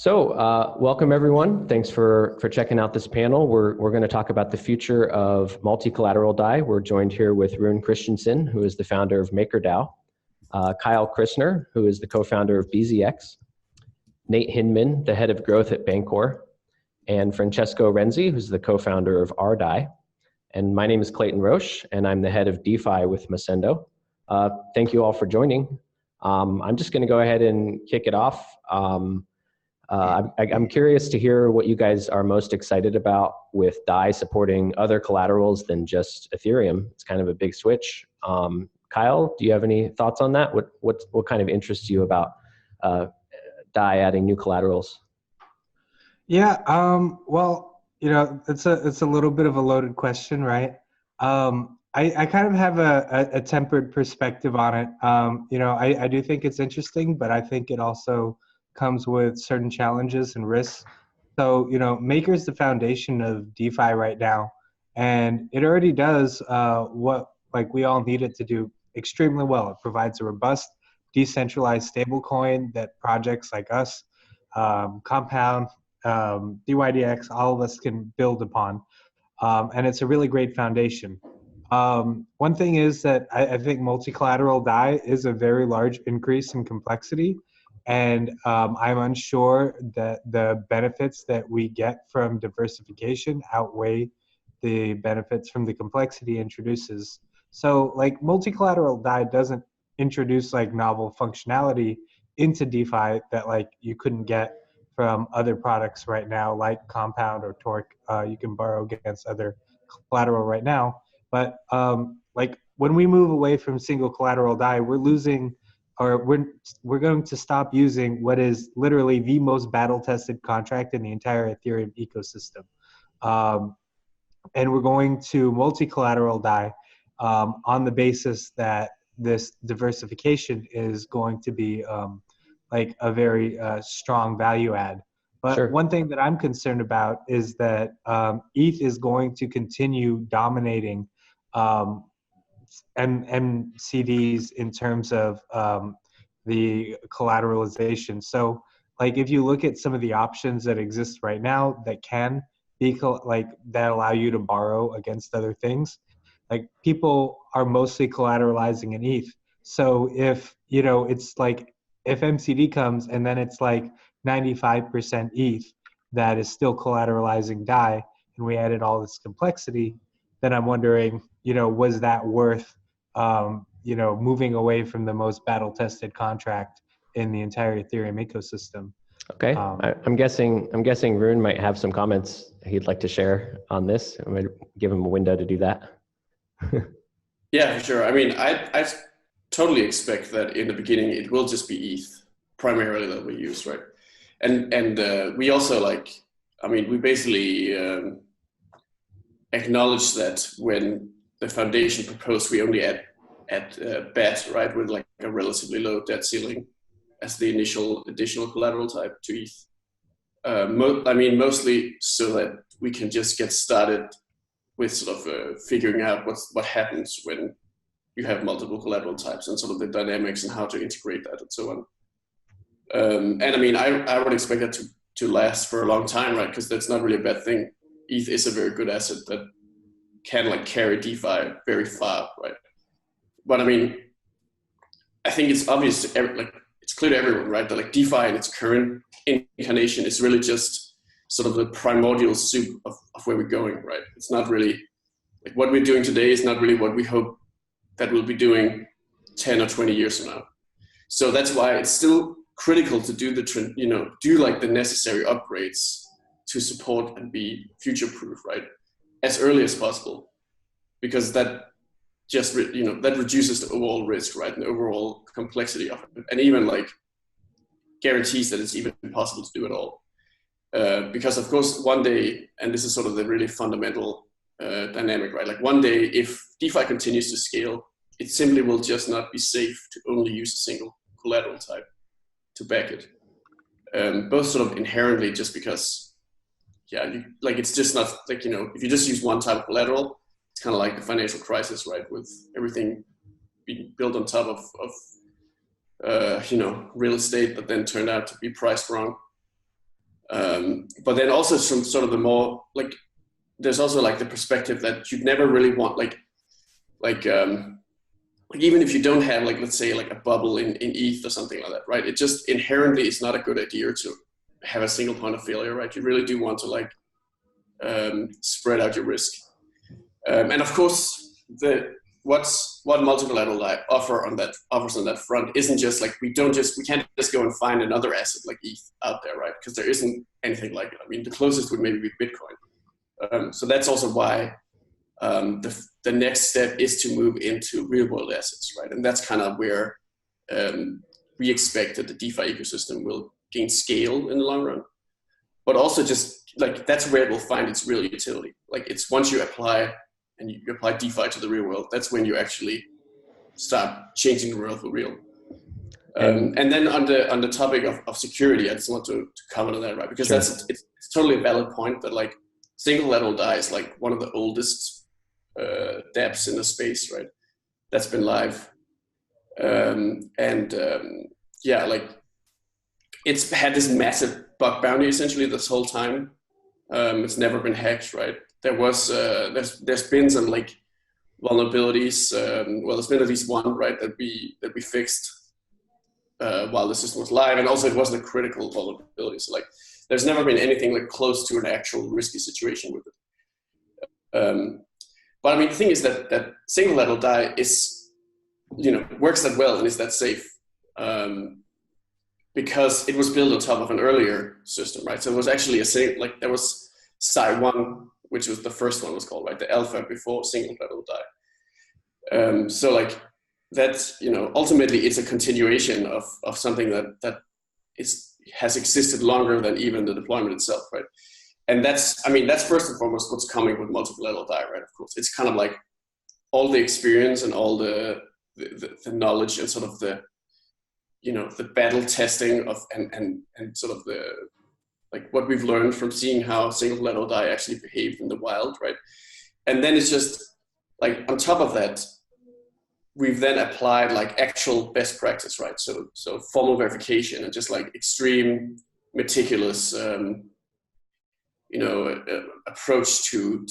Welcome everyone. Thanks for checking out this panel. We're going to talk about the future of multi-collateral Dai. We're joined here with Rune Christensen, who is the founder of MakerDAO, Kyle Kistner, who is the co-founder of BZX, Nate Hindman, the head of growth at Bancor, and Francesco Renzi, who's the co-founder of rDai. And my name is Clayton Roche, and I'm the head of DeFi with Mosendo. Thank you all for joining. I'm just going to go ahead and kick it off. I'm curious to hear what you guys are most excited about with Dai supporting other collaterals than just Ethereum. It's kind of a big switch. Kyle, do you have any thoughts on that? What kind of interests you about Dai adding new collaterals? Yeah, well, you know, it's a little bit of a loaded question, right? I kind of have a tempered perspective on it. You know, I do think it's interesting, but I think it also comes with certain challenges and risks. So, you know, Maker is the foundation of DeFi right now, and it already does what we all need it to do extremely well. It provides a robust, decentralized stablecoin that projects like us, Compound, DYDX, all of us can build upon, and it's a really great foundation. One thing is that I think multi-collateral Dai is a very large increase in complexity. And I'm unsure that the benefits that we get from diversification outweigh the benefits from the complexity it introduces. So like multi-collateral Dai doesn't introduce like novel functionality into DeFi that like you couldn't get from other products right now, like Compound or Torque. You can borrow against other collateral right now. But like when we move away from single collateral Dai, we're losing, or we're going to stop using what is literally the most battle-tested contract in the entire Ethereum ecosystem. And we're going to multi-collateral Dai on the basis that this diversification is going to be like a very strong value add. But Sure. One thing that I'm concerned about is that ETH is going to continue dominating MCDs in terms of the collateralization. So like if you look at some of the options that exist right now that can be that allow you to borrow against other things, like people are mostly collateralizing in ETH. So if, you know, it's like if MCD comes and then it's like 95% ETH that is still collateralizing Dai, and we added all this complexity, then I'm wondering, you know, was that worth, you know, moving away from the most battle-tested contract in the entire Ethereum ecosystem? Okay, I'm guessing Rune might have some comments he'd like to share on this. I'm going to give him a window to do that. Yeah, for sure. I mean, I totally expect that in the beginning it will just be ETH primarily that we use, right? And we also we basically acknowledge that when the foundation proposed, we only add BET, right, with like a relatively low debt ceiling as the initial additional collateral type to ETH. Mostly so that we can just get started with sort of figuring out what happens when you have multiple collateral types and sort of the dynamics and how to integrate that and so on. And I mean, I would expect that to last for a long time, right? Because that's not really a bad thing. ETH is a very good asset that can like carry DeFi very far, right? But I mean, I think it's obvious to it's clear to everyone, right, that like DeFi in its current incarnation is really just sort of the primordial soup of where we're going, right? It's not really like what we're doing today is not really what we hope that we'll be doing 10 or 20 years from now. So that's why it's still critical to do do like the necessary upgrades to support and be future-proof, right, as early as possible, because that just that reduces the overall risk, right, and the overall complexity of it, and even like guarantees that it's even possible to do it all. Because of course, one day, and this is sort of the really fundamental dynamic, right? Like one day, if DeFi continues to scale, it simply will just not be safe to only use a single collateral type to back it. Both sort of inherently, just because, it's just not like, if you just use one type of collateral, it's kind of like the financial crisis, right? With everything being built on top of real estate that then turned out to be priced wrong. But then also some sort of the more like, there's also like the perspective that you'd never really want like even if you don't have like, let's say like a bubble in ETH or something like that, right? It just inherently is not a good idea to have a single point of failure, right? You really do want to like spread out your risk. And of course, what multi-collateral Dai offers on that front isn't just like, we can't just go and find another asset like ETH out there, right? Because there isn't anything like it. I mean, the closest would maybe be Bitcoin. So that's also why the next step is to move into real world assets, right? And that's kind of where we expect that the DeFi ecosystem will gain scale in the long run. But also just like, that's where it will find its real utility. Like, it's once you apply and you apply DeFi to the real world, that's when you actually start changing the world for real. And then on the topic of security, I just want to comment on that, right? Because it's totally a valid point that like single collateral Dai is like one of the oldest dApps in the space, right? That's been live. Like it's had this massive bug bounty essentially this whole time. It's never been hacked, right? There's been some like vulnerabilities. There's been at least one, right, that we fixed while the system was live, and also it wasn't a critical vulnerability. So like, there's never been anything like close to an actual risky situation with it. But I mean, the thing is that single collateral Dai is, works that well and is that safe because it was built on top of an earlier system, right? So it was actually there was Psi 1, which was the first one was called, right? The alpha before single collateral Dai. So like that's, ultimately it's a continuation of something that has existed longer than even the deployment itself, right? And that's first and foremost what's coming with multi-collateral Dai, right? Of course, it's kind of like all the experience and all the knowledge and sort of the battle testing of and sort of the like what we've learned from seeing how single collateral Dai actually behaved in the wild, right? And then it's just like on top of that, we've then applied like actual best practice, right? So formal verification and just like extreme meticulous approach to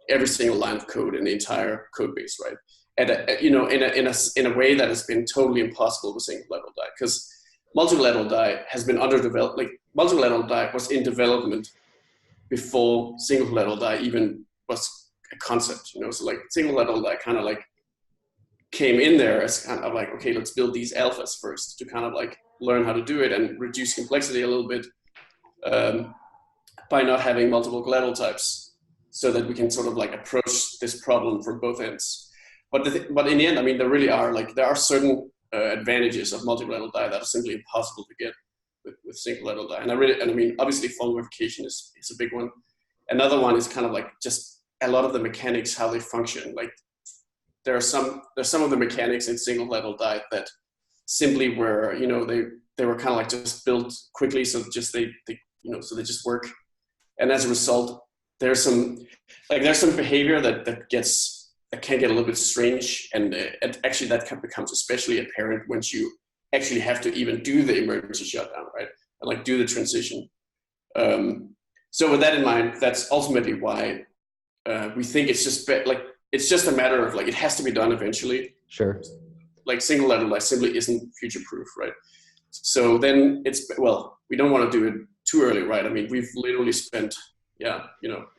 every single line of code in the entire code base, right? And in a way that has been totally impossible with single collateral Dai, because multi-collateral Dai has been underdeveloped. Like multi-collateral Dai was in development before single collateral Dai even was a concept. So like single collateral Dai kind of like came in there as kind of like, okay, let's build these alphas first to kind of like learn how to do it and reduce complexity a little bit. By not having multiple collateral types, so that we can sort of like approach this problem from both ends. But in the end, I mean, there are certain advantages of multi-collateral Dai that are simply impossible to get with single collateral Dai. And I mean, obviously formal verification is a big one. Another one is kind of like just a lot of the mechanics, how they function. Like there's some of the mechanics in single collateral Dai that simply were, they were kind of like just built quickly, so just they just work. And as a result, there's some behavior that can get a little bit strange, and actually that becomes especially apparent once you actually have to even do the emergency shutdown, right? And like do the transition. So with that in mind, that's ultimately why we think it's just a matter of like, it has to be done eventually. Sure. Like single collateral Dai simply isn't future proof, right? So then we don't want to do it too early, right? I mean, we've literally spent,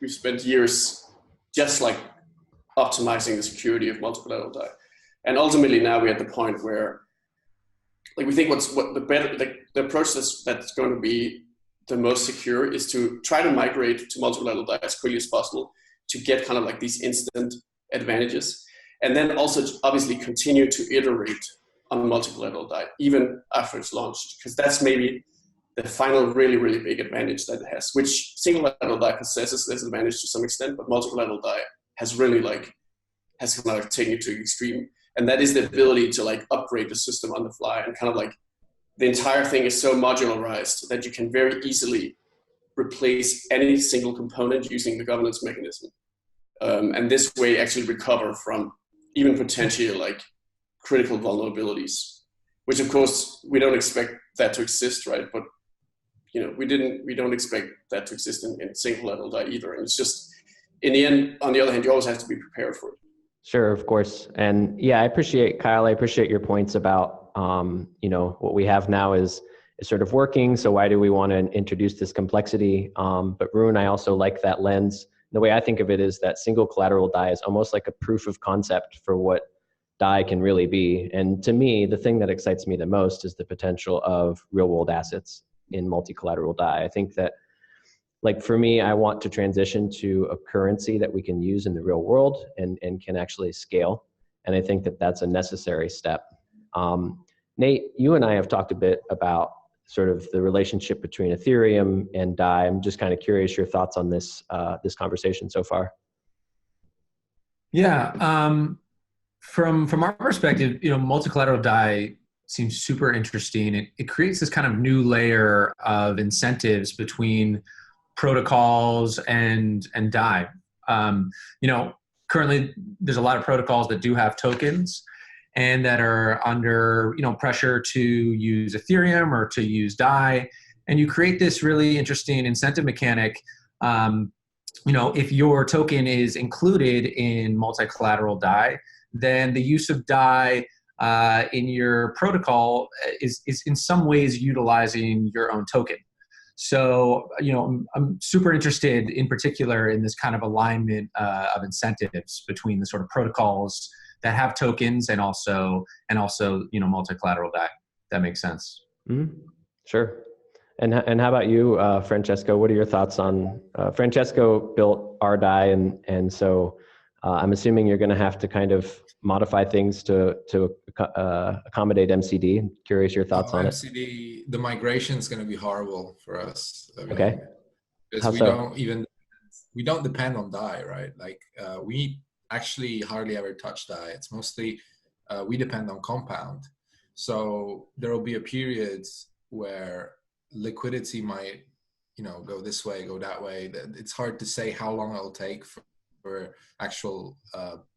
we've spent years just like optimizing the security of multi-collateral Dai. And ultimately now we're at the point where like we think the approach that's going to be the most secure is to try to migrate to multi-collateral Dai as quickly as possible to get kind of like these instant advantages. And then also obviously continue to iterate on multi-collateral Dai even after it's launched, because that's maybe the final really, really big advantage that it has, which single collateral Dai possesses this advantage to some extent, but multi-collateral Dai has really has kind of taken it to the extreme. And that is the ability to like upgrade the system on the fly, and kind of like the entire thing is so modularized that you can very easily replace any single component using the governance mechanism. And this way actually recover from even potentially like critical vulnerabilities, which of course we don't expect that to exist, right? But we don't expect that to exist in single collateral Dai either. And it's just, in the end, on the other hand, you always have to be prepared for it. Sure, of course. And yeah, I appreciate, Kyle, I appreciate your points about, what we have now is sort of working. So why do we want to introduce this complexity? But Rune, I also like that lens. The way I think of it is that single collateral Dai is almost like a proof of concept for what Dai can really be. And to me, the thing that excites me the most is the potential of real world assets in multi-collateral Dai. I think that, like for me, I want to transition to a currency that we can use in the real world and can actually scale. And I think that that's a necessary step. Nate, you and I have talked a bit about sort of the relationship between Ethereum and Dai. I'm just kind of curious your thoughts on this this conversation so far. Yeah, from our perspective, multi-collateral Dai seems super interesting. It creates this kind of new layer of incentives between protocols and Dai. Currently there's a lot of protocols that do have tokens and that are under pressure to use Ethereum or to use Dai, and you create this really interesting incentive mechanic. If your token is included in multi-collateral Dai, then the use of Dai in your protocol is in some ways utilizing your own token. So, I'm super interested in particular in this kind of alignment of incentives between the sort of protocols that have tokens and also multi-collateral Dai. That makes sense. Mm-hmm. Sure. And how about you, Francesco? What are your thoughts on Francesco built rDai, and so I'm assuming you're going to have to kind of modify things to accommodate MCD. Curious your thoughts on MCD, the migration is going to be horrible for us. Okay. Because we don't depend on Dai, right? Like we actually hardly ever touch Dai. It's mostly we depend on Compound. So there will be a period where liquidity might, go this way, go that way. It's hard to say how long it'll take for actual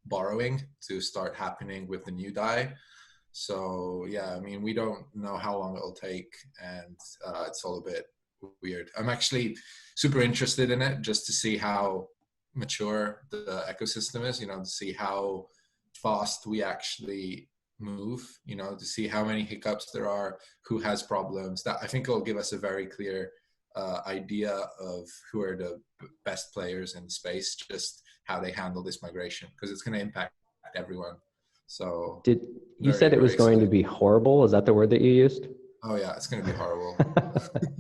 borrowing to start happening with the new Dai. So yeah, we don't know how long it'll take, and it's all a bit weird. I'm actually super interested in it just to see how mature the ecosystem is, to see how fast we actually move, to see how many hiccups there are, who has problems. That I think will give us a very clear idea of who are the best players in the space, just how they handle this migration, because it's going to impact everyone. So you said it was going to be horrible? Is that the word that you used? Oh yeah, it's going to be horrible.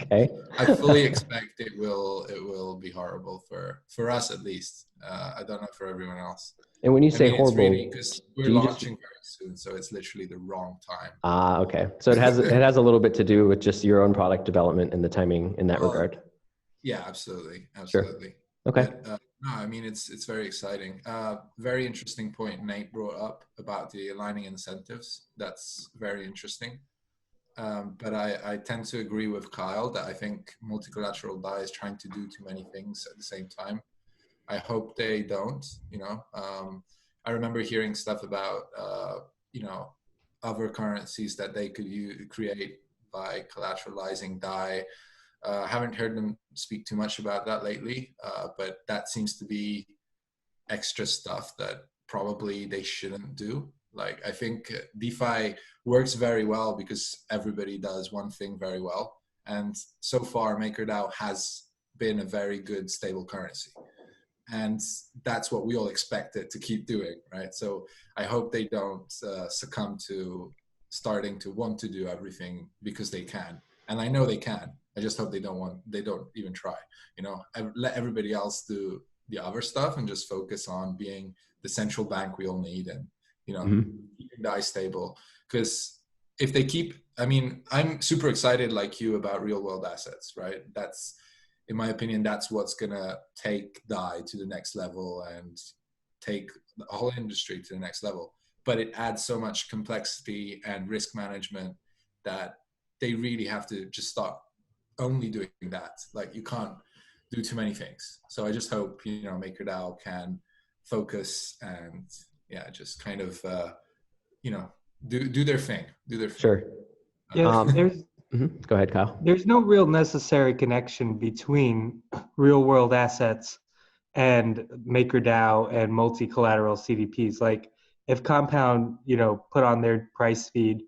Okay. I fully expect it will be horrible for us at least. I don't know for everyone else. And when you say horrible, because we're launching very soon, so it's literally the wrong time. Okay. So it has a little bit to do with just your own product development and the timing in that regard. Yeah, absolutely. Sure. Okay. But, no, it's very exciting. Very interesting point Nate brought up about the aligning incentives. That's very interesting. But I tend to agree with Kyle that I think multi-collateral Dai is trying to do too many things at the same time. I hope they don't, I remember hearing stuff about, other currencies that they could create by collateralizing Dai. Haven't heard them speak too much about that lately, but that seems to be extra stuff that probably they shouldn't do. Like, I think DeFi works very well because everybody does one thing very well. And so far, MakerDAO has been a very good stable currency. And that's what we all expect it to keep doing, right? So I hope they don't succumb to starting to want to do everything because they can. And I know they can. I just hope they don't even try. Let everybody else do the other stuff and just focus on being the central bank we all need, and keeping Dai stable. Because if they keep, I'm super excited like you about real world assets, right? That's, in my opinion, that's what's gonna take Dai to the next level and take the whole industry to the next level. But it adds so much complexity and risk management that they really have to just stop only doing that. Like, you can't do too many things. So I just hope, MakerDAO can focus and just kind of, do their thing. Sure. Yeah, Go ahead, Kyle. There's no real necessary connection between real world assets and MakerDAO and multi-collateral CDPs. Like if Compound, put on their price feed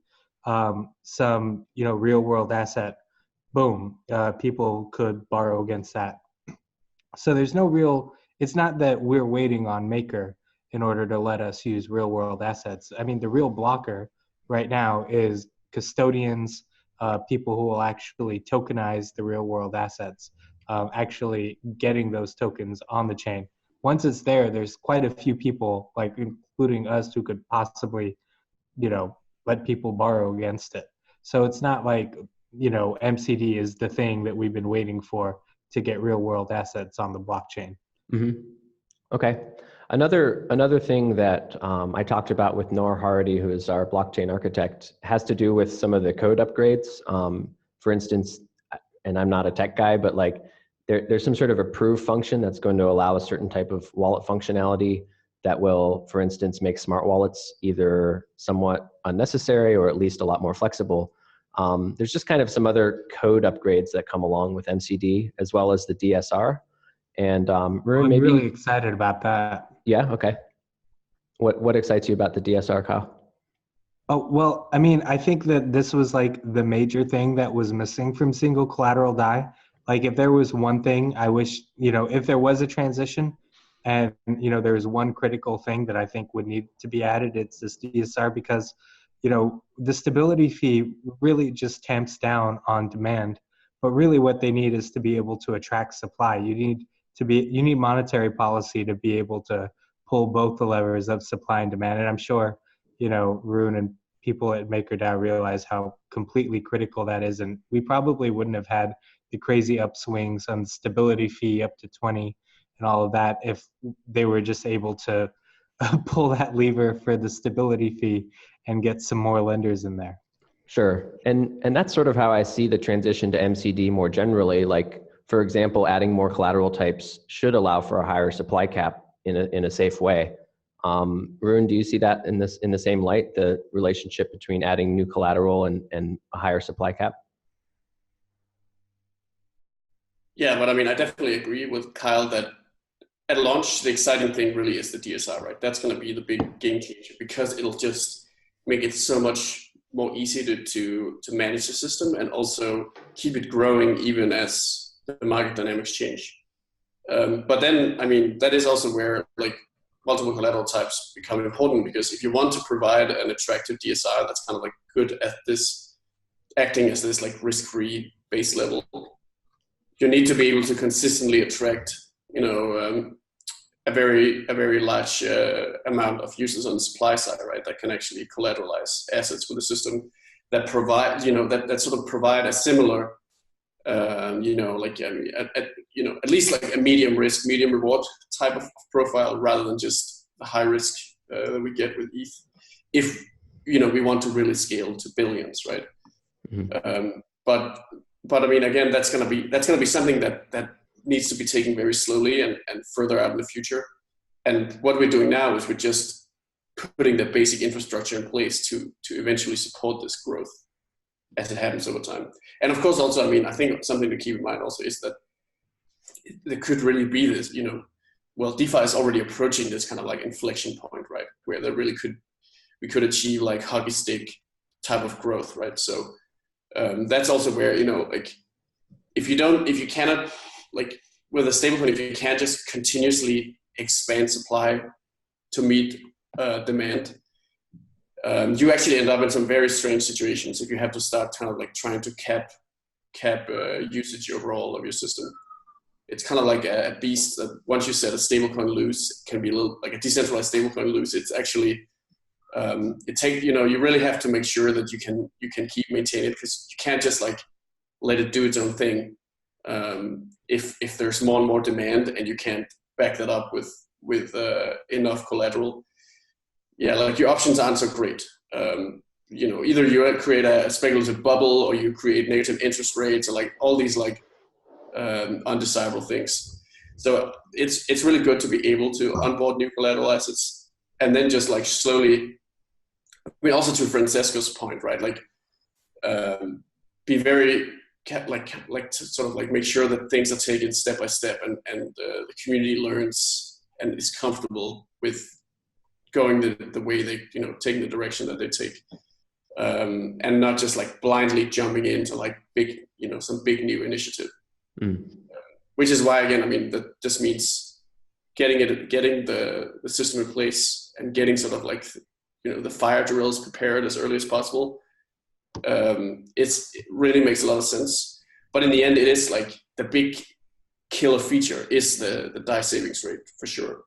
some, real world asset, boom, people could borrow against that. So there's no real, it's not that we're waiting on Maker in order to let us use real world assets. I mean, the real blocker right now is custodians, people who will actually tokenize the real world assets, actually getting those tokens on the chain. Once it's there, there's quite a few people, like including us, who could possibly, let people borrow against it. So it's not like, MCD is the thing that we've been waiting for to get real world assets on the blockchain. Okay. Another thing that I talked about with Noor Hardy, who is our blockchain architect, has to do with some of the code upgrades. For instance, and I'm not a tech guy, but like there's some sort of approve function that's going to allow a certain type of wallet functionality that will, for instance, make smart wallets either somewhat unnecessary or at least a lot more flexible. There's just kind of some other code upgrades that come along with MCD as well as the DSR. And Rune, I'm really excited about that. Yeah. Okay. What excites you about the DSR, Kyle? Oh, well, I mean, I think that this was like the major thing that was missing from single collateral Dai. Like if there was one thing I wish, if there was a transition and, there was one critical thing that I think would need to be added, it's this DSR, because, the stability fee really just tamps down on demand. But really what they need is to be able to attract supply. You need monetary policy to be able to pull both the levers of supply and demand. And I'm sure, Rune and people at MakerDAO realize how completely critical that is. And we probably wouldn't have had the crazy upswings on the stability fee up to 20 and all of that if they were just able to pull that lever for the stability fee and get some more lenders in there. Sure. And that's sort of how I see the transition to MCD more generally. Like, for example, adding more collateral types should allow for a higher supply cap in a safe way. Rune, do you see that in the same light, the relationship between adding new collateral and a higher supply cap? Yeah, but I mean, I definitely agree with Kyle that at launch, the exciting thing really is the DSR, right? That's going to be the big game changer because it'll just make it so much more easy to manage the system and also keep it growing even as the market dynamics change. But then, I mean, that is also where like multiple collateral types become important, because if you want to provide an attractive DSR that's kind of like good at this, acting as this like risk-free base level, you need to be able to consistently attract, a very large amount of users on the supply side, right? That can actually collateralize assets with a system that provide, that sort of provide a similar, at least like a medium risk, medium reward type of profile, rather than just the high risk that we get with ETH. If we want to really scale to billions, right? Mm-hmm. But I mean, again, that's gonna be something that needs to be taken very slowly and further out in the future. And what we're doing now is we're just putting the basic infrastructure in place to eventually support this growth as it happens over time. And of course, also, I mean, I think something to keep in mind also is that there could really be this, DeFi is already approaching this kind of like inflection point, right? Where we could achieve like hockey stick type of growth, right? So that's also where, if you cannot, like with a stablecoin, if you can't just continuously expand supply to meet demand, you actually end up in some very strange situations if you have to start kind of like trying to cap usage overall of your system. It's kind of like a beast that once you set a stablecoin loose, it can be a little like a decentralized stablecoin loose. It's actually you really have to make sure that you can keep maintaining it, because you can't just like let it do its own thing. If there's more and more demand and you can't back that up with enough collateral, like your options aren't so great. Either you create a speculative bubble or you create negative interest rates or like all these like undesirable things. So it's really good to be able to onboard new collateral assets and then just like slowly. I mean, also to Francesco's point, right? Like, be very to sort of like make sure that things are taken step by step, and the community learns and is comfortable with going the way they, you know, taking the direction that they take, and not just like blindly jumping into like big, you know, some big new initiative. Which is why, again, I mean, that just means getting the system in place and getting sort of like, you know, the fire drills prepared as early as possible. It really makes a lot of sense. But in the end, it is like the big killer feature is the DAI savings rate for sure.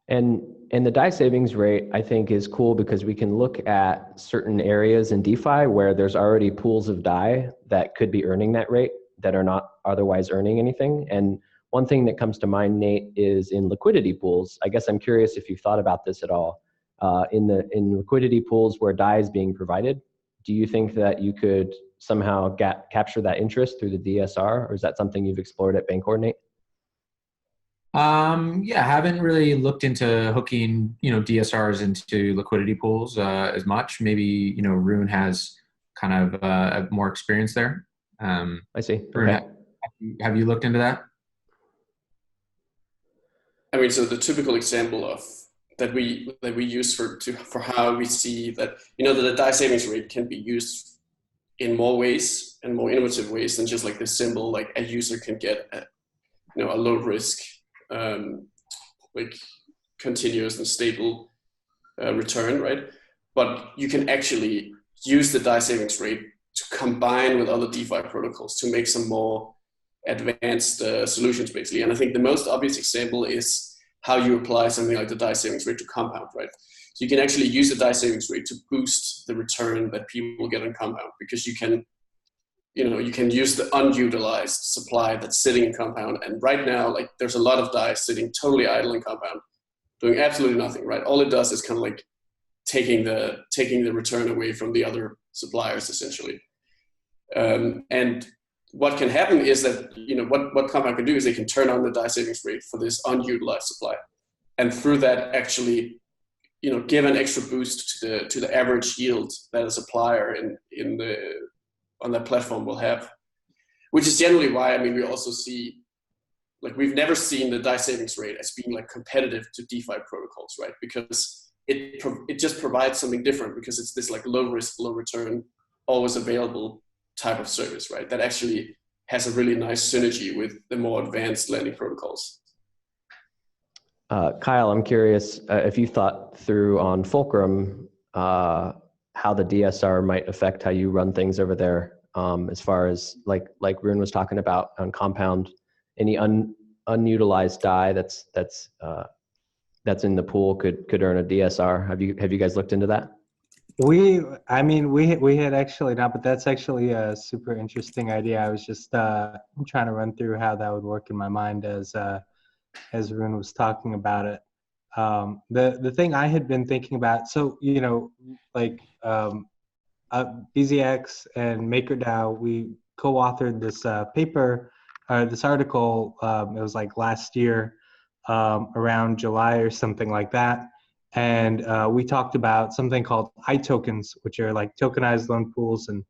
And the DAI savings rate, I think, is cool because we can look at certain areas in DeFi where there's already pools of DAI that could be earning that rate that are not otherwise earning anything. And one thing that comes to mind, Nate, is in liquidity pools. I guess I'm curious if you've thought about this at all. In liquidity pools where DAI is being provided, do you think that you could somehow capture that interest through the DSR, or is that something you've explored at Bancor, Nate? Yeah, I haven't really looked into hooking, you know, DSRs into liquidity pools as much. Maybe, you know, Rune has kind of more experience there. I see. Rune, Okay. have you looked into that? I mean, so the typical example of that we use for how we see that, you know, that the DAI savings rate can be used in more ways and more innovative ways than just like the simple, like a user can get a, you know, a low risk, like continuous and stable return, right? But you can actually use the DAI savings rate to combine with other DeFi protocols to make some more advanced solutions, basically. And I think the most obvious example is how you apply something like the DAI savings rate to Compound, right? So you can actually use the DAI savings rate to boost the return that people get on Compound, because you can, you know, you can use the unutilized supply that's sitting in Compound. And right now, like, there's a lot of DAI sitting totally idle in Compound, doing absolutely nothing, right? All it does is kind of like taking the return away from the other suppliers, essentially. And what can happen is that, you know, what Compound can do is they can turn on the DAI savings rate for this unutilized supply, and through that actually, you know, give an extra boost to the average yield that a supplier on that platform will have. Which is generally why, I mean, we also see, like, we've never seen the DAI savings rate as being like competitive to DeFi protocols, right? Because it just provides something different, because it's this like low risk, low return, always available type of service, right? That actually has a really nice synergy with the more advanced lending protocols. Kyle, I'm curious if you thought through on Fulcrum how the DSR might affect how you run things over there, as far as like Rune was talking about on Compound, any unutilized DAI that's in the pool could earn a DSR. Have you guys looked into that? We had actually not, but that's actually a super interesting idea. I was just trying to run through how that would work in my mind as Rune was talking about it. The thing I had been thinking about, so, you know, like BZX and MakerDAO, we co-authored this paper, this article. It was like last year, around July or something like that. And we talked about something called iTokens, which are like tokenized loan pools. And,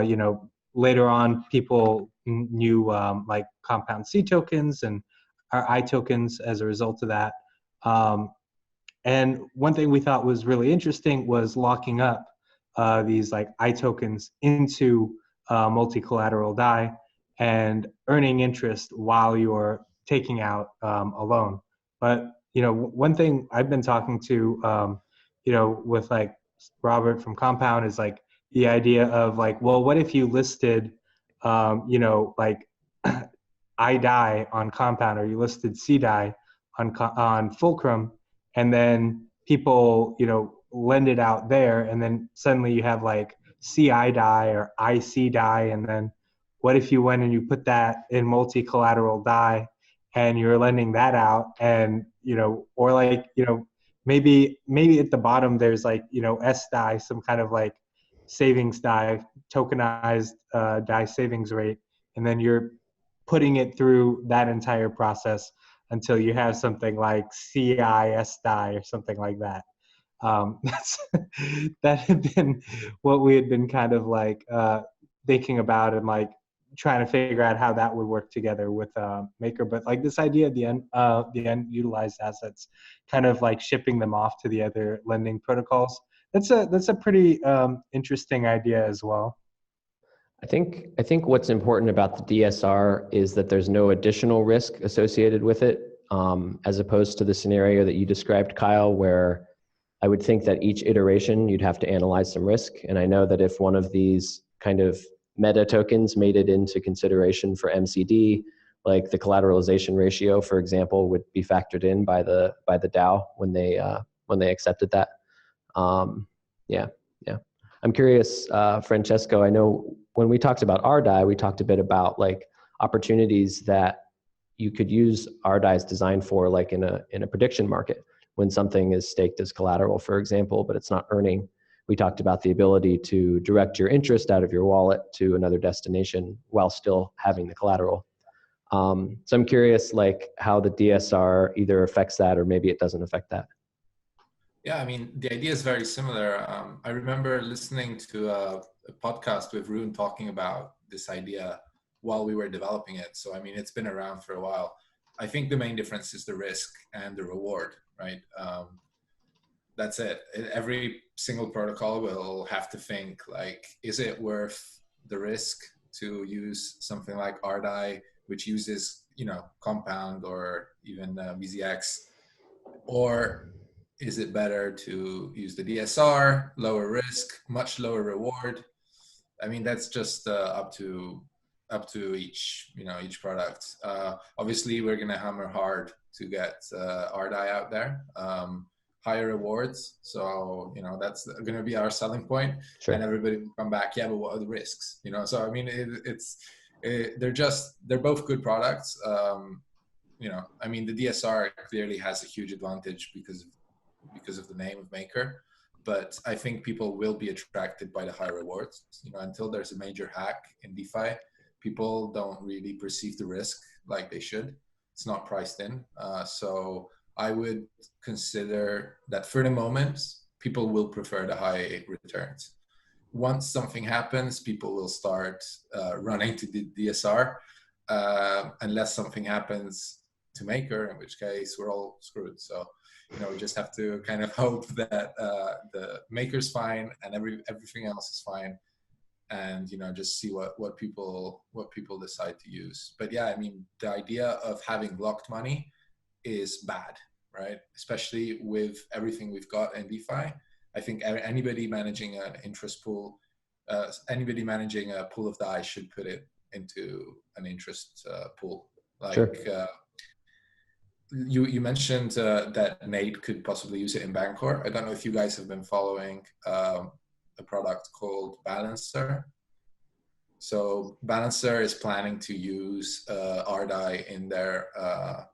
you know, later on people knew like Compound C tokens and our iTokens as a result of that. And one thing we thought was really interesting was locking up these like iTokens into multi-collateral DAI and earning interest while you're taking out a loan. But, you know, one thing I've been talking to, you know, with like Robert from Compound is like the idea of like, well, what if you listed, you know, like iDAI on Compound, or you listed cDAI on Fulcrum, and then people, you know, lend it out there, and then suddenly you have like CiDAI or ICDAI, and then what if you went and you put that in multi-collateral DAI and you're lending that out, and, you know, or like, you know, maybe at the bottom there's like, you know, sDAI, some kind of like savings DAI, tokenized DAI savings rate, and then you're putting it through that entire process until you have something like CISDAI or something like that. That had been what we had been kind of like thinking about and like trying to figure out how that would work together with Maker. But like this idea of the unutilized assets, kind of like shipping them off to the other lending protocols. That's a pretty interesting idea as well. I think what's important about the DSR is that there's no additional risk associated with it, as opposed to the scenario that you described, Kyle, where I would think that each iteration you'd have to analyze some risk. And I know that if one of these kind of meta tokens made it into consideration for MCD, like the collateralization ratio, for example, would be factored in by the DAO when they accepted that. Yeah. I'm curious, Francesco, I know when we talked about rDai, we talked a bit about like opportunities that you could use rDai's design for, like in a prediction market, when something is staked as collateral, for example, but it's not earning. We talked about the ability to direct your interest out of your wallet to another destination while still having the collateral. So I'm curious, like how the DSR either affects that or maybe it doesn't affect that. Yeah, I mean, the idea is very similar. I remember listening to a podcast with Rune talking about this idea while we were developing it. So, I mean, it's been around for a while. I think the main difference is the risk and the reward, right? That's it. Every single protocol will have to think like, is it worth the risk to use something like rDai, which uses, Compound or even BZX, or is it better to use the DSR, lower risk, much lower reward? I mean, that's just up to each product. Obviously, we're going to hammer hard to get rDai out there. Higher rewards, so that's going to be our selling point. Sure. And everybody will come back. Yeah, but what are the risks? So I mean, they're both good products. I mean, the DSR clearly has a huge advantage because of the name of Maker, but I think people will be attracted by the high rewards. Until there's a major hack in DeFi, people don't really perceive the risk like they should. It's not priced in. So I would consider that for the moment, people will prefer the high returns. Once something happens, people will start running to the DSR, unless something happens to Maker, in which case we're all screwed. So, we just have to kind of hope that the Maker's fine and everything else is fine, and just see what people decide to use. But yeah, I mean, the idea of having locked money is bad, right? Especially with everything we've got in DeFi. I think anybody managing an interest pool, anybody managing a pool of DAI should put it into an interest pool. Like, sure. You mentioned that Nate could possibly use it in Bancor. I don't know if you guys have been following a product called Balancer. So Balancer is planning to use rDai in their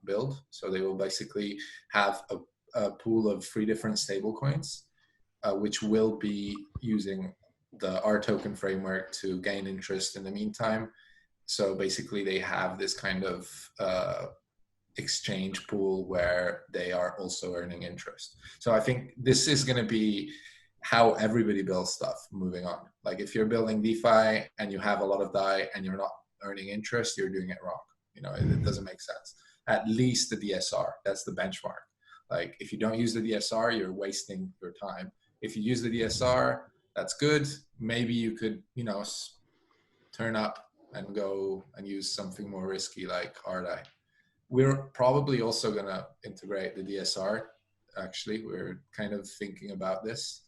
build. So they will basically have a pool of 3 different stablecoins, which will be using the R token framework to gain interest in the meantime. So basically they have this kind of exchange pool where they are also earning interest. So I think this is going to be how everybody builds stuff moving on. Like if you're building DeFi and you have a lot of DAI and you're not earning interest, you're doing it wrong. It doesn't make sense. At least the DSR, that's the benchmark. Like if you don't use the DSR, you're wasting your time. If you use the DSR, that's good. Maybe you could, turn up and go and use something more risky like rDai. We're probably also going to integrate the DSR. Actually, we're kind of thinking about this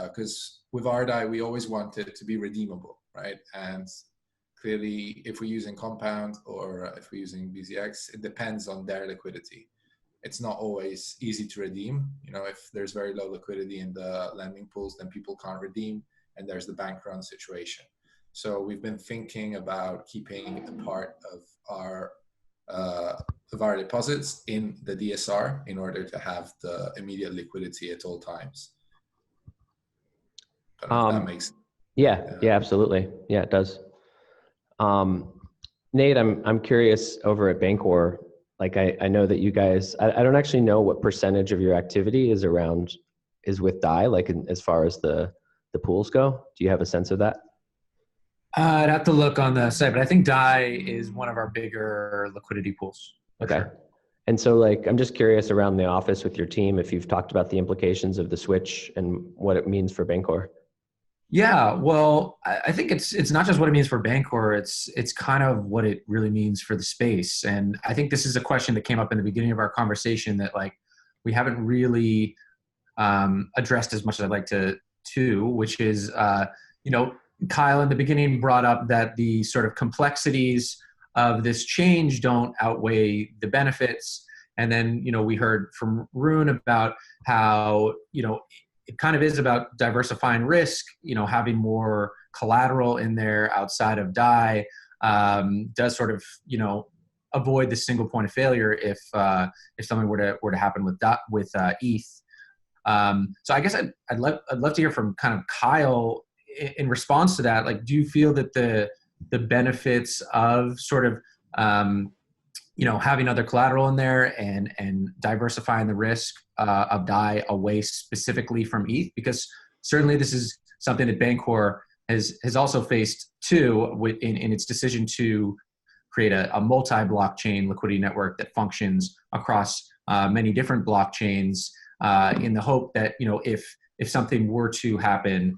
because with rDai, we always want it to be redeemable, right? And clearly, if we're using Compound or if we're using BZX, it depends on their liquidity. It's not always easy to redeem. If there's very low liquidity in the lending pools, then people can't redeem, and there's the bank run situation. So we've been thinking about keeping a part of our deposits in the DSR in order to have the immediate liquidity at all times. I don't know if that makes sense. Yeah, absolutely. Yeah, it does. Nate, I'm curious over at Bancor. Like I know that you guys, I don't actually know what percentage of your activity is with DAI, like as far as the pools go. Do you have a sense of that? I'd have to look on the site, but I think DAI is one of our bigger liquidity pools. Okay. Sure. And so like, I'm just curious around the office with your team, if you've talked about the implications of the switch and what it means for Bancor. Yeah, well, I think it's not just what it means for Bancor, it's kind of what it really means for the space. And I think this is a question that came up in the beginning of our conversation that like we haven't really addressed as much as I'd like to, which is, Kyle in the beginning brought up that the sort of complexities of this change don't outweigh the benefits. And then, we heard from Rune about how, it kind of is about diversifying risk, having more collateral in there outside of DAI does sort of, avoid the single point of failure if something were to happen with ETH. So I guess I'd love to hear from kind of Kyle in response to that. Like, do you feel that the benefits of sort of having other collateral in there and diversifying the risk of DAI away specifically from ETH? Because certainly this is something that Bancor has also faced too in its decision to create a multi-blockchain liquidity network that functions across many different blockchains in the hope that if something were to happen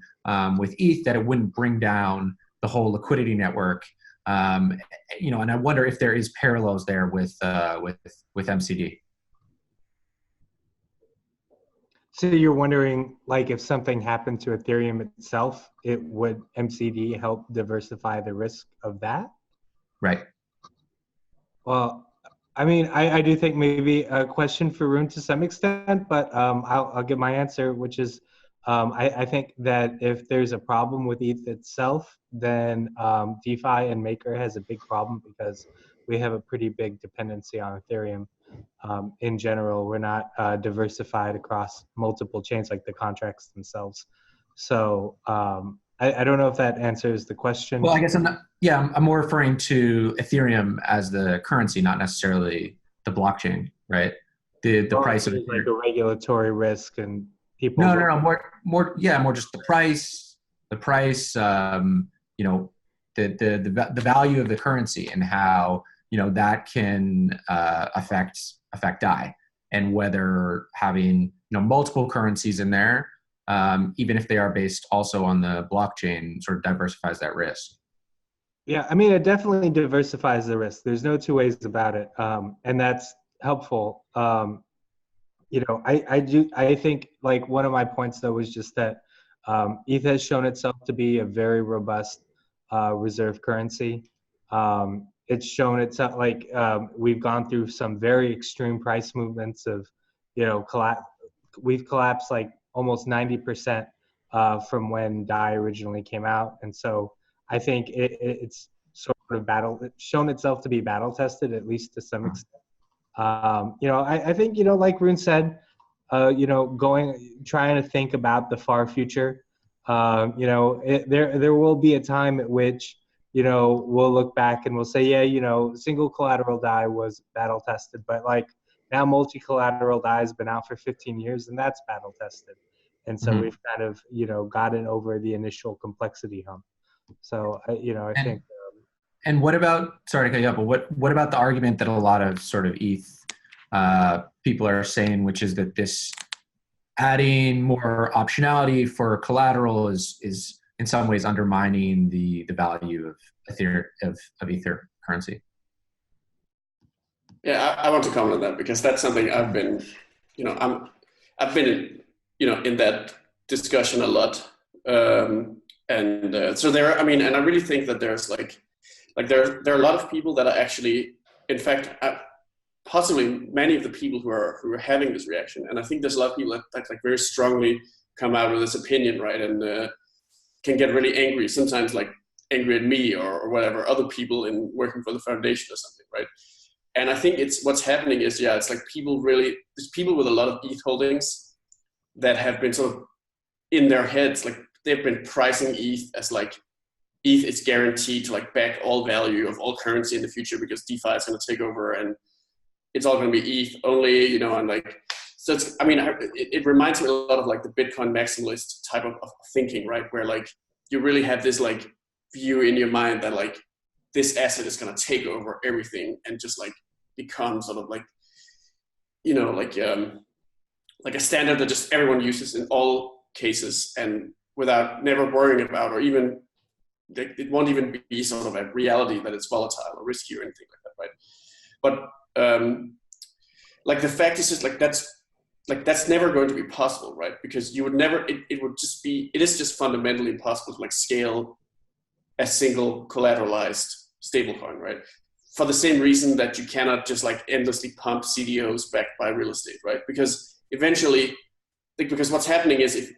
with ETH, that it wouldn't bring down the whole liquidity network. And I wonder if there is parallels there with MCD. So you're wondering, like, if something happened to Ethereum itself, would MCD help diversify the risk of that? Right. Well, I mean, I do think maybe a question for Rune to some extent, but I'll give my answer, which is I think that if there's a problem with ETH itself, then DeFi and Maker has a big problem because we have a pretty big dependency on Ethereum. In general, we're not diversified across multiple chains like the contracts themselves. So I don't know if that answers the question. Well, I guess I'm more referring to Ethereum as the currency, not necessarily the blockchain, right? The price of like a regulatory risk and people. No, more just the price, the value of the currency and how, that can affect DAI, and whether having, multiple currencies in there, even if they are based also on the blockchain, sort of diversifies that risk. Yeah, I mean, it definitely diversifies the risk. There's no two ways about it, and that's helpful. I think like one of my points though was just that ETH has shown itself to be a very robust reserve currency. It's shown itself like we've gone through some very extreme price movements of, we've collapsed like almost 90% from when DAI originally came out. And so I think it's sort of shown itself to be battle tested, at least to some extent. I think, like Rune said, trying to think about the far future, there will be a time at which, we'll look back and we'll say, yeah, single collateral DAI was battle tested, but like now multi-collateral DAI has been out for 15 years and that's battle tested. And so we've kind of, gotten over the initial complexity hump. So, I think. And what about, sorry to cut you off, but what about the argument that a lot of sort of ETH people are saying, which is that this adding more optionality for collateral is in some ways undermining the value of Ether currency? Yeah, I want to comment on that because that's something I've been, I've been, in that discussion a lot. So there, and I really think that there's like there are a lot of people that are actually, in fact, possibly many of the people who are having this reaction. And I think there's a lot of people that like very strongly come out with this opinion, right? And can get really angry, sometimes like angry at me or whatever, other people in working for the foundation or something, right? And I think what's happening is, it's like there's people with a lot of ETH holdings that have been sort of in their heads, like they've been pricing ETH as like, ETH is guaranteed to like back all value of all currency in the future because DeFi is going to take over and it's all going to be ETH only, and like, so it's, it reminds me a lot of like the Bitcoin maximalist type of thinking, right? Where like you really have this like view in your mind that like this asset is going to take over everything and just like become sort of like, you know, like a standard that just everyone uses in all cases, and without never worrying about, or even it won't even be sort of a reality that it's volatile or risky or anything like that, right? But like the fact is just like that's never going to be possible, right? Because you would never, it would just be, it is just fundamentally impossible to like scale a single collateralized stablecoin, right? For the same reason that you cannot just like endlessly pump CDOs backed by real estate, right? Because eventually, like, because what's happening is if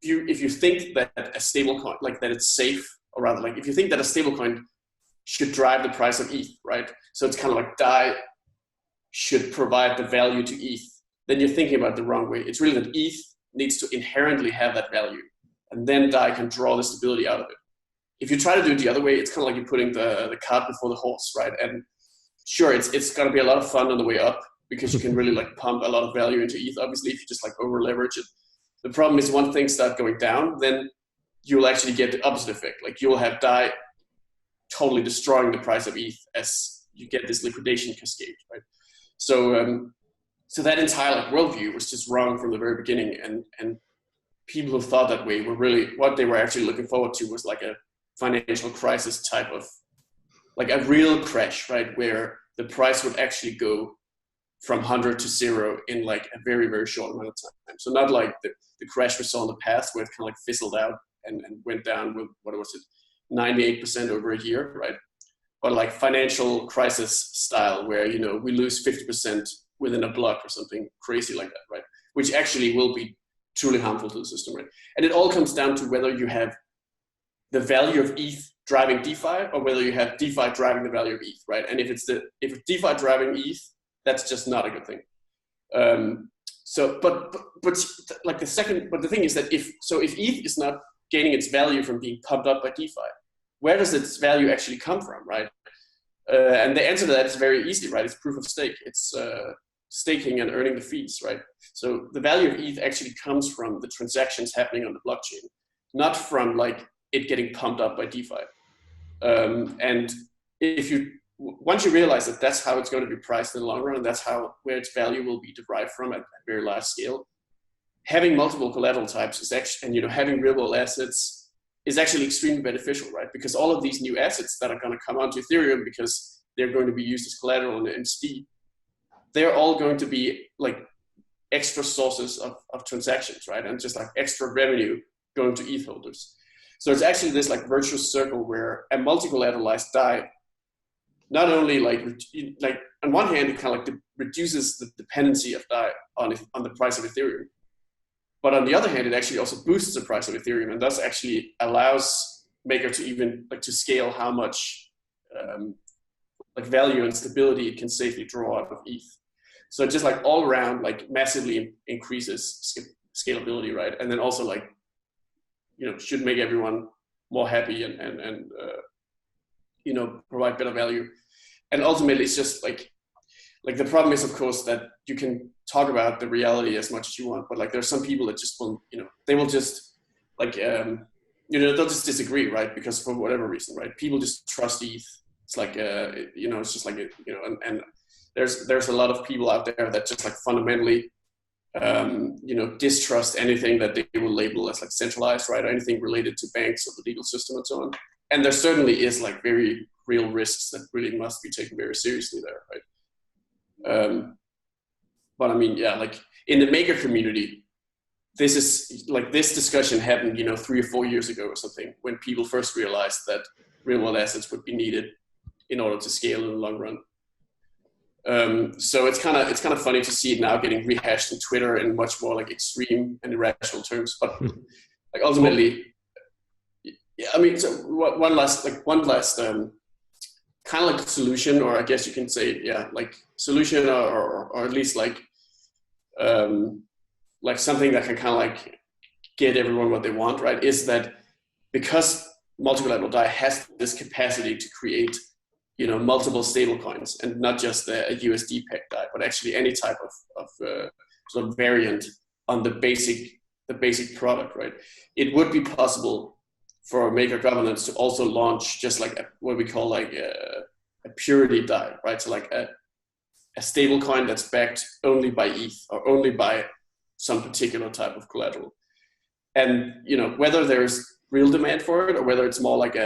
you think that a stablecoin, like that it's safe, or rather like if you think that a stablecoin should drive the price of ETH, right? So it's kind of like DAI should provide the value to ETH, then you're thinking about it the wrong way. It's really that ETH needs to inherently have that value, and then DAI can draw the stability out of it. If you try to do it the other way, it's kind of like you're putting the cart before the horse, right? And sure, it's going to be a lot of fun on the way up because you can really like pump a lot of value into ETH, obviously, if you just like over leverage it. The problem is when things start going down, then you'll actually get the opposite effect. Like you'll have DAI totally destroying the price of ETH as you get this liquidation cascade, right? So so that entire like worldview was just wrong from the very beginning, and people who thought that way were really, what they were actually looking forward to was like a financial crisis type of, like a real crash, right? Where the price would actually go from 100 to 0 in like a very, very short amount of time. So not like the crash we saw in the past where it kind of like fizzled out and went down with, what was it, 98% over a year, right? But like financial crisis style where, you know, we lose 50% within a block or something crazy like that, right? Which actually will be truly harmful to the system, right? And it all comes down to whether you have the value of ETH driving DeFi or whether you have DeFi driving the value of ETH, right? And if DeFi driving ETH, that's just not a good thing. But the thing is that if ETH is not gaining its value from being pumped up by DeFi, where does its value actually come from, right? And the answer to that is very easy, right? It's proof of stake. It's staking and earning the fees, right? So the value of ETH actually comes from the transactions happening on the blockchain, not from like it getting pumped up by DeFi. And once you realize that that's how it's going to be priced in the long run, and that's where its value will be derived from at a very large scale, having multiple collateral types is actually, and having real world assets is actually extremely beneficial, right? Because all of these new assets that are going to come onto Ethereum because they're going to be used as collateral in MST, they're all going to be like extra sources of transactions, right? And just like extra revenue going to ETH holders. So it's actually this like virtuous circle where a multi-collateralized DAI not only like on one hand, it kind of like reduces the dependency of DAI on the price of Ethereum. But on the other hand, it actually also boosts the price of Ethereum, and thus actually allows Maker to even like to scale how much like value and stability it can safely draw out of ETH. So it just like all around like massively increases scalability, right? And then also like, should make everyone more happy and provide better value. And ultimately it's just like the problem is, of course, that you can talk about the reality as much as you want, but like there's some people that just will, they will just like, they'll just disagree, right? Because for whatever reason, right? People just trust ETH. It's like, it's just like, and there's a lot of people out there that just like fundamentally, distrust anything that they will label as like centralized, right? Or anything related to banks or the legal system and so on. And there certainly is like very real risks that really must be taken very seriously there, right? But I mean, yeah, like in the Maker community, this discussion happened, 3 or 4 years ago or something, when people first realized that real world assets would be needed in order to scale in the long run. So it's kind of funny to see it now getting rehashed in Twitter in much more like extreme and irrational terms. But like ultimately, yeah, I mean, so one last kind of like solution, or I guess you can say, yeah, like solution, or at least like something that can kind of like get everyone what they want, right? Is that because multi-collateral DAI has this capacity to create, multiple stable coins, and not just a USD peg DAI, but actually any type of sort of variant on the basic product, right? It would be possible for Maker governance to also launch just like what we call like a purity Dai, right? So like a stable coin that's backed only by ETH or only by some particular type of collateral. And, you know, whether there's real demand for it or whether it's more like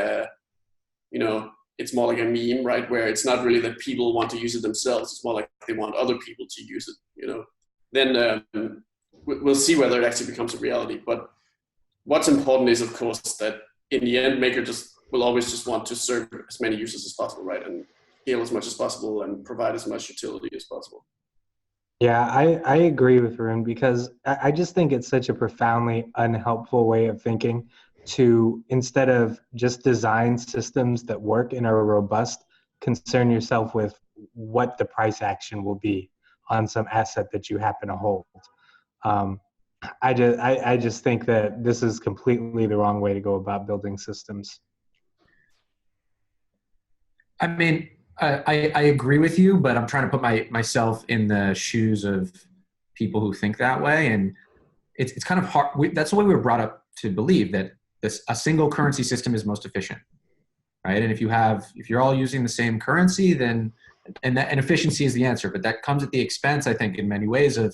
it's more like a meme, right? Where it's not really that people want to use it themselves. It's more like they want other people to use it, you know, then we'll see whether it actually becomes a reality. But what's important is, of course, that in the end, Maker will always just want to serve as many users as possible, right? And scale as much as possible and provide as much utility as possible. Yeah, I agree with Rune, because I just think it's such a profoundly unhelpful way of thinking to, instead of just design systems that work and are robust, concern yourself with what the price action will be on some asset that you happen to hold. I just think that this is completely the wrong way to go about building systems. I mean, I agree with you, but I'm trying to put myself in the shoes of people who think that way, and it's kind of hard. That's the way we were brought up to believe, that a single currency system is most efficient, right? And if you're all using the same currency, then and efficiency is the answer, but that comes at the expense, I think, in many ways, of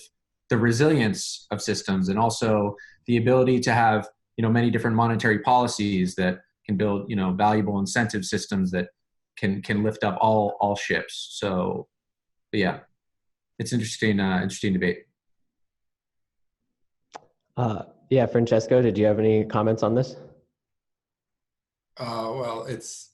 the resilience of systems, and also the ability to have, you know, many different monetary policies that can build, you know, valuable incentive systems that can lift up all ships. So, but yeah, it's interesting debate. Yeah, Francesco, did you have any comments on this? Well,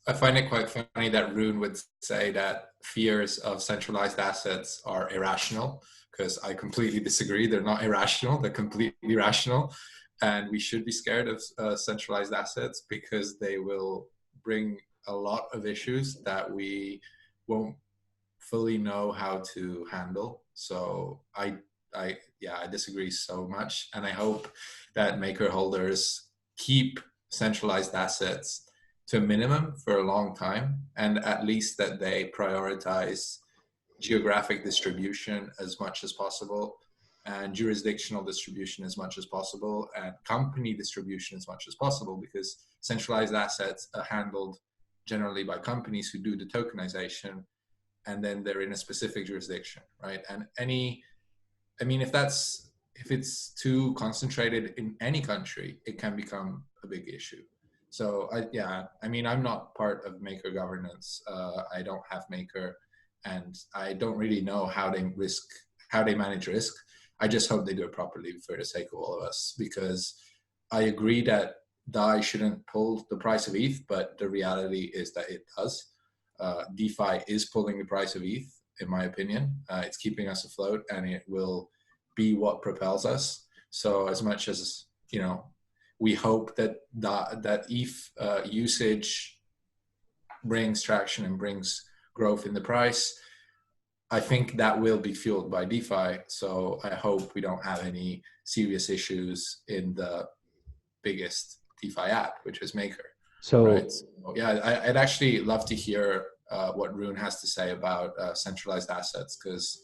I find it quite funny that Rune would say that fears of centralized assets are irrational, because I completely disagree. They're not irrational, they're completely rational. And we should be scared of centralized assets, because they will bring a lot of issues that we won't fully know how to handle. So I disagree so much, and I hope that Maker holders keep centralized assets to a minimum for a long time, and at least that they prioritize geographic distribution as much as possible, and jurisdictional distribution as much as possible, and company distribution as much as possible, because centralized assets are handled generally by companies who do the tokenization, and then they're in a specific jurisdiction, right? And if it's too concentrated in any country, it can become a big issue. So I'm not part of Maker governance. I don't have Maker, and I don't really know how they manage risk. I just hope they do it properly for the sake of all of us, because I agree that DAI shouldn't pull the price of ETH, but the reality is that it does. DeFi is pulling the price of ETH, in my opinion. It's keeping us afloat, and it will be what propels us. So as much as, you know, we hope that ETH usage brings traction and brings growth in the price, I think that will be fueled by DeFi. So I hope we don't have any serious issues in the biggest DeFi app, which is Maker. So, right? So yeah, I'd actually love to hear what Rune has to say about centralized assets, because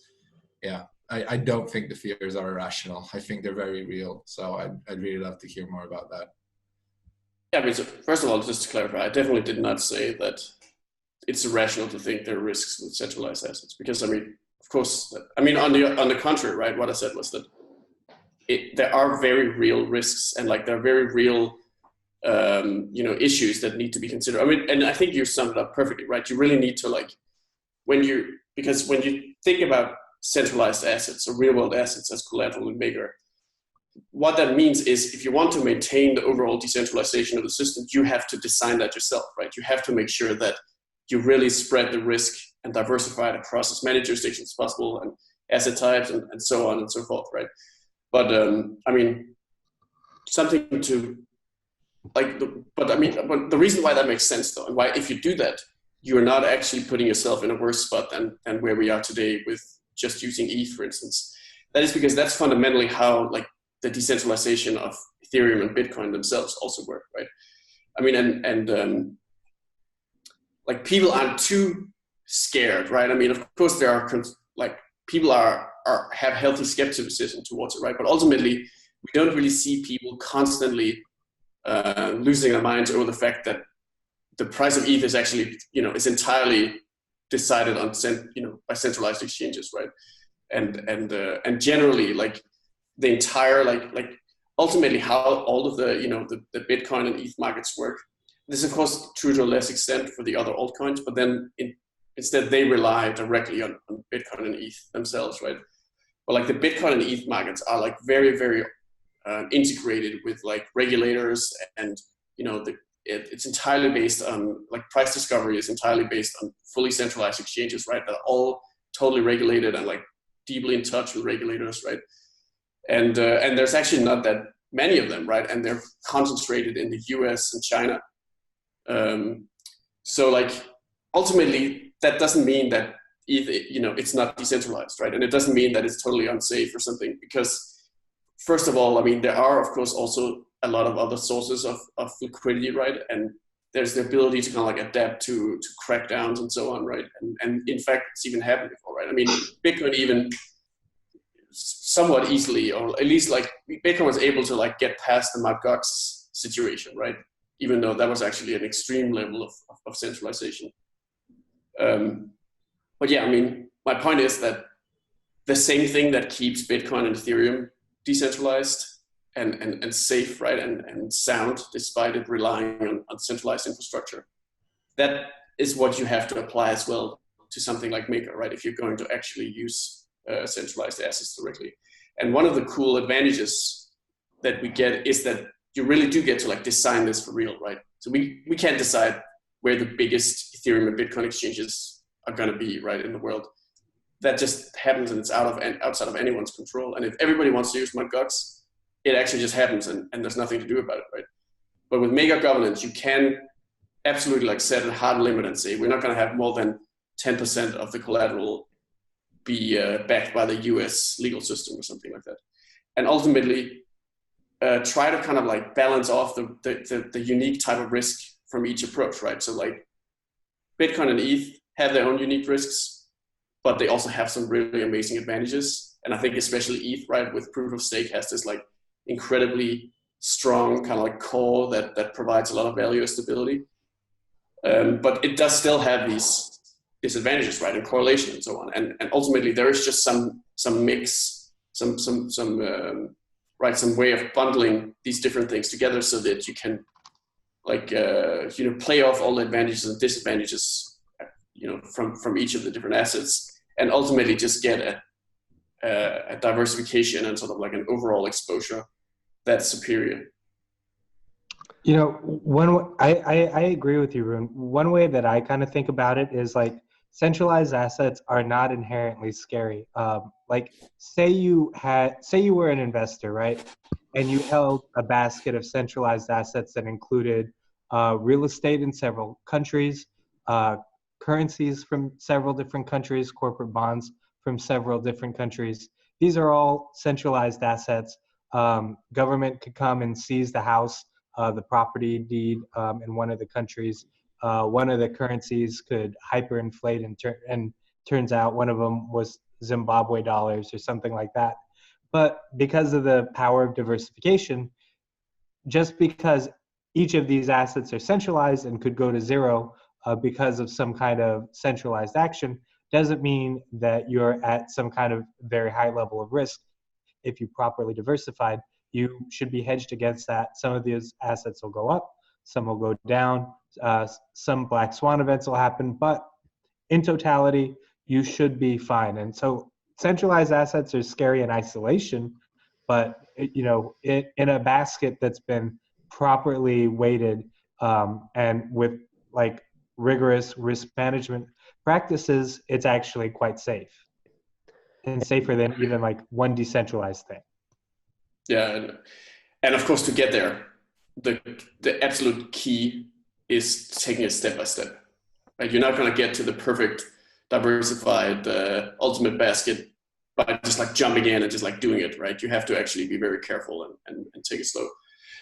I don't think the fears are irrational. I think they're very real. So I'd really love to hear more about that. Yeah, I mean, so first of all, just to clarify, I definitely did not say that it's irrational to think there are risks with centralized assets, because I mean, of course, I mean, on the contrary, right? What I said was that there are very real risks, and like there are very real issues that need to be considered. I mean, and I think you summed it up perfectly, right? You really need to because when you think about centralized assets or real world assets as collateral in Maker, what that means is if you want to maintain the overall decentralization of the system, you have to design that yourself, right? You have to make sure that you really spread the risk and diversify it across as many jurisdictions as possible and asset types and so on and so forth, right? But I mean, something to but the reason why that makes sense though, and why if you do that, you're not actually putting yourself in a worse spot than where we are today with just using ETH, for instance. That is because that's fundamentally how like the decentralization of Ethereum and Bitcoin themselves also work, right? I mean, and like people aren't too scared, right? I mean, of course there are people have healthy skepticism towards it, right? But ultimately, we don't really see people constantly losing their minds over the fact that the price of ETH is actually, is entirely decided on, by centralized exchanges, right? And generally, like the entire, like ultimately how all of the Bitcoin and ETH markets work. This is of course true to a less extent for the other altcoins, but then instead they rely directly on Bitcoin and ETH themselves, right? But like the Bitcoin and ETH markets are like very, very integrated with like regulators, and it's entirely based on, like, price discovery is entirely based on fully centralized exchanges, right? That are all totally regulated and like deeply in touch with regulators, right? And there's actually not that many of them, right? And they're concentrated in the US and China. So like ultimately that doesn't mean that it's not decentralized, right? And it doesn't mean that it's totally unsafe or something, because first of all, I mean, there are of course also a lot of other sources of liquidity, right? And there's the ability to kind of like adapt to crackdowns and so on, right? And in fact, it's even happened before, right? I mean, Bitcoin even somewhat easily, or at least like Bitcoin was able to like get past the Mt. Gox situation, right? Even though that was actually an extreme level of centralization. But yeah, I mean, my point is that the same thing that keeps Bitcoin and Ethereum decentralized and safe, right, and sound, despite it relying on centralized infrastructure, that is what you have to apply as well to something like Maker, right? If you're going to actually use centralized assets directly. And one of the cool advantages that we get is that you really do get to like design this for real, right? So we can't decide where the biggest Ethereum and Bitcoin exchanges are going to be, right, in the world. That just happens, and it's outside of anyone's control. And if everybody wants to use Mt. Gox, it actually just happens, and there's nothing to do about it, right? But with Maker governance, you can absolutely like set a hard limit and say, we're not going to have more than 10% of the collateral be backed by the US legal system or something like that. And ultimately, try to kind of like balance off the unique type of risk from each approach, right? So like Bitcoin and ETH have their own unique risks, but they also have some really amazing advantages. And I think especially ETH, right, with proof of stake, has this like incredibly strong kind of like core that provides a lot of value and stability. But it does still have these disadvantages, right, and correlation and so on. And ultimately there is just some mix, some way of bundling these different things together so that you can like, play off all the advantages and disadvantages, from each of the different assets, and ultimately just get a diversification and sort of like an overall exposure that's superior. I agree with you, Rune. One way that I kind of think about it is like centralized assets are not inherently scary. Like say you were an investor, right? And you held a basket of centralized assets that included real estate in several countries, currencies from several different countries, corporate bonds from several different countries. These are all centralized assets. Government could come and seize the house, the property deed in one of the countries. One of the currencies could hyperinflate and turns out one of them was Zimbabwe dollars or something like that. But because of the power of diversification, just because each of these assets are centralized and could go to zero because of some kind of centralized action, doesn't mean that you're at some kind of very high level of risk. If you properly diversified, you should be hedged against that. Some of these assets will go up, some will go down, some black swan events will happen, but in totality, you should be fine. And so centralized assets are scary in isolation, but in a basket that's been properly weighted and with like rigorous risk management practices, it's actually quite safe and safer than even like one decentralized thing. Yeah, and of course to get there, the absolute key is taking it step by step. Right? You're not going to get to the perfect diversified ultimate basket by just like jumping in and just like doing it, right? You have to actually be very careful and take it slow.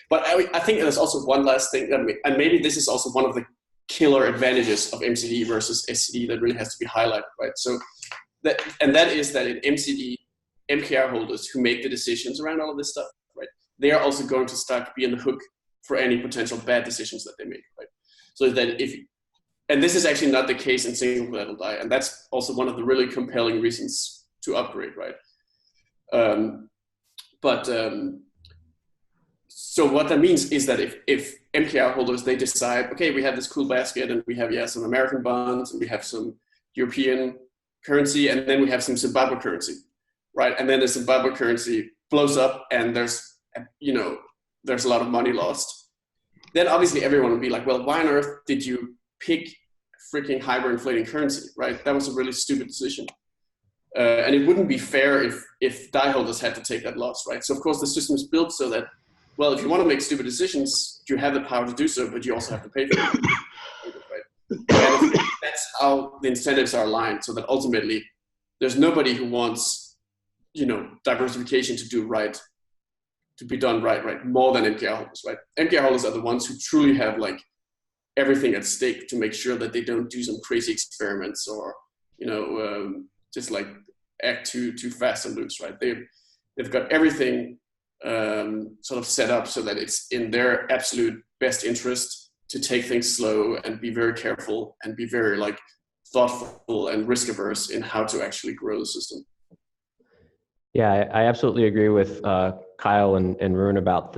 But I think there's also one last thing, and maybe this is also one of the killer advantages of MCD versus SCD that really has to be highlighted, right? So that is that in MCD, MKR holders who make the decisions around all of this stuff, right? They are also going to start to be on the hook for any potential bad decisions that they make, right? So that and this is actually not the case in single collateral DAI, and that's also one of the really compelling reasons to upgrade, right? So what that means is that if MKR holders, they decide, okay, we have this cool basket and we have, some American bonds and we have some European currency and then we have some Zimbabwe currency, right? And then the Zimbabwe currency blows up and there's a lot of money lost. Then obviously everyone would be like, well, why on earth did you pick freaking hyperinflating currency, right? That was a really stupid decision. And it wouldn't be fair if DAI holders had to take that loss, right? So of course the system is built so that, well, if you want to make stupid decisions, you have the power to do so, but you also have to pay for it, right? And that's how the incentives are aligned, so that ultimately there's nobody who wants, diversification to be done right, more than MKR holders, right? MKR holders are the ones who truly have like everything at stake to make sure that they don't do some crazy experiments or, just like act too fast and loose, right? They've got everything sort of set up so that it's in their absolute best interest to take things slow and be very careful and be very like thoughtful and risk averse in how to actually grow the system. Yeah, I absolutely agree with Kyle and Rune about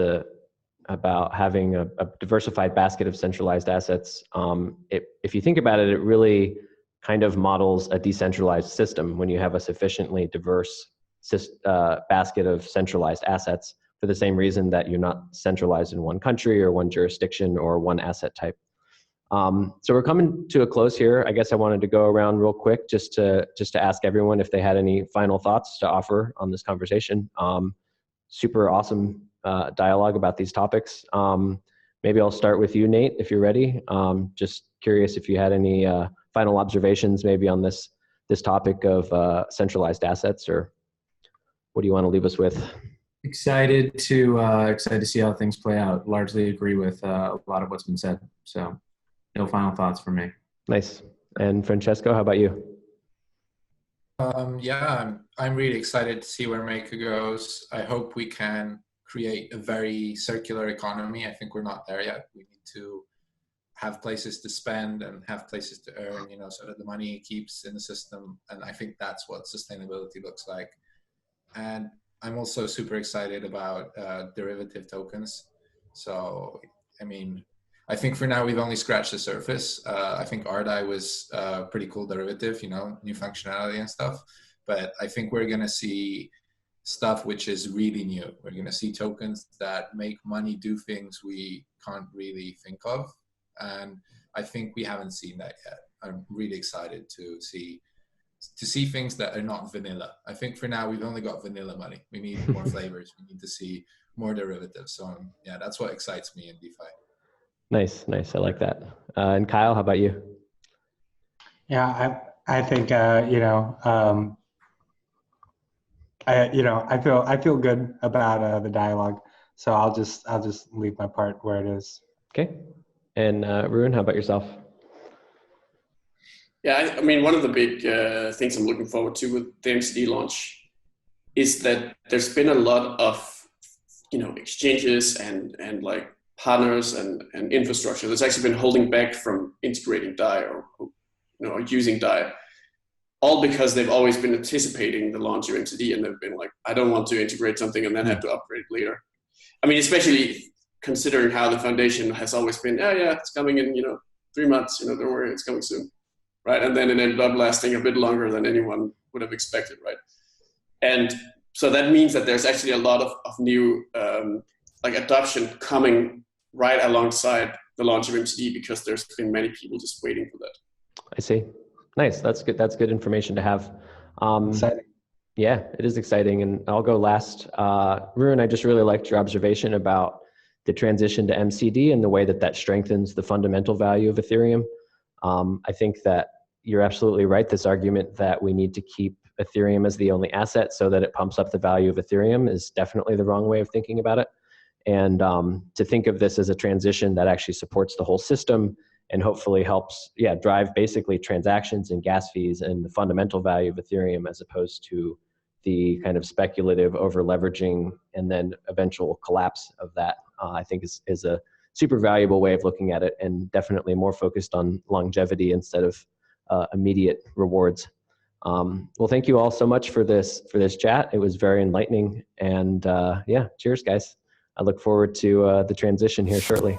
having a diversified basket of centralized assets. If you think about it, it really kind of models a decentralized system when you have a sufficiently diverse basket of centralized assets, for the same reason that you're not centralized in one country or one jurisdiction or one asset type. So we're coming to a close here. I guess I wanted to go around real quick just to ask everyone if they had any final thoughts to offer on this conversation. Super awesome dialogue about these topics. Maybe I'll start with you, Nate, if you're ready. Just curious if you had any final observations maybe on this topic of centralized assets, or what do you want to leave us with? Excited to see how things play out. Largely agree with a lot of what's been said. So no final thoughts from me. Nice. And Francesco, how about you? I'm really excited to see where Maker goes. I hope we can create a very circular economy. I think we're not there yet. We need to have places to spend and have places to earn, so that the money keeps in the system. And I think that's what sustainability looks like. And I'm also super excited about derivative tokens. So, I think for now we've only scratched the surface. I think rDai was a pretty cool derivative, new functionality and stuff. But I think we're going to see stuff which is really new. We're going to see tokens that make money do things we can't really think of. And I think we haven't seen that yet. I'm really excited to see things that are not vanilla. I think for now we've only got vanilla money. We need more flavors. We need to see more derivatives. So that's what excites me in DeFi. Nice. I like that. And Kyle, how about you? Yeah, I think I feel good about the dialogue. So I'll just leave my part where it is. Okay. And Rune, how about yourself? Yeah, one of the big things I'm looking forward to with the MCD launch is that there's been a lot of, exchanges and like partners and infrastructure that's actually been holding back from integrating DAI or using DAI, all because they've always been anticipating the launch of MCD and they've been like, I don't want to integrate something and then have to upgrade it later. Especially considering how the foundation has always been, it's coming in, 3 months, don't worry, it's coming soon. Right. And then it ended up lasting a bit longer than anyone would have expected. Right. And so that means that there's actually a lot of new adoption coming right alongside the launch of MCD, because there's been many people just waiting for that. I see. Nice. That's good. That's good information to have. Exciting. Yeah, it is exciting. And I'll go last. Rune, I just really liked your observation about the transition to MCD and the way that strengthens the fundamental value of Ethereum. I think that you're absolutely right. This argument that we need to keep Ethereum as the only asset so that it pumps up the value of Ethereum is definitely the wrong way of thinking about it. And to think of this as a transition that actually supports the whole system and hopefully helps, drive basically transactions and gas fees and the fundamental value of Ethereum, as opposed to the kind of speculative over leveraging and then eventual collapse of that, I think is super valuable way of looking at it, and definitely more focused on longevity instead of immediate rewards. Well, thank you all so much for this chat. It was very enlightening, and yeah, cheers, guys. I look forward to the transition here shortly.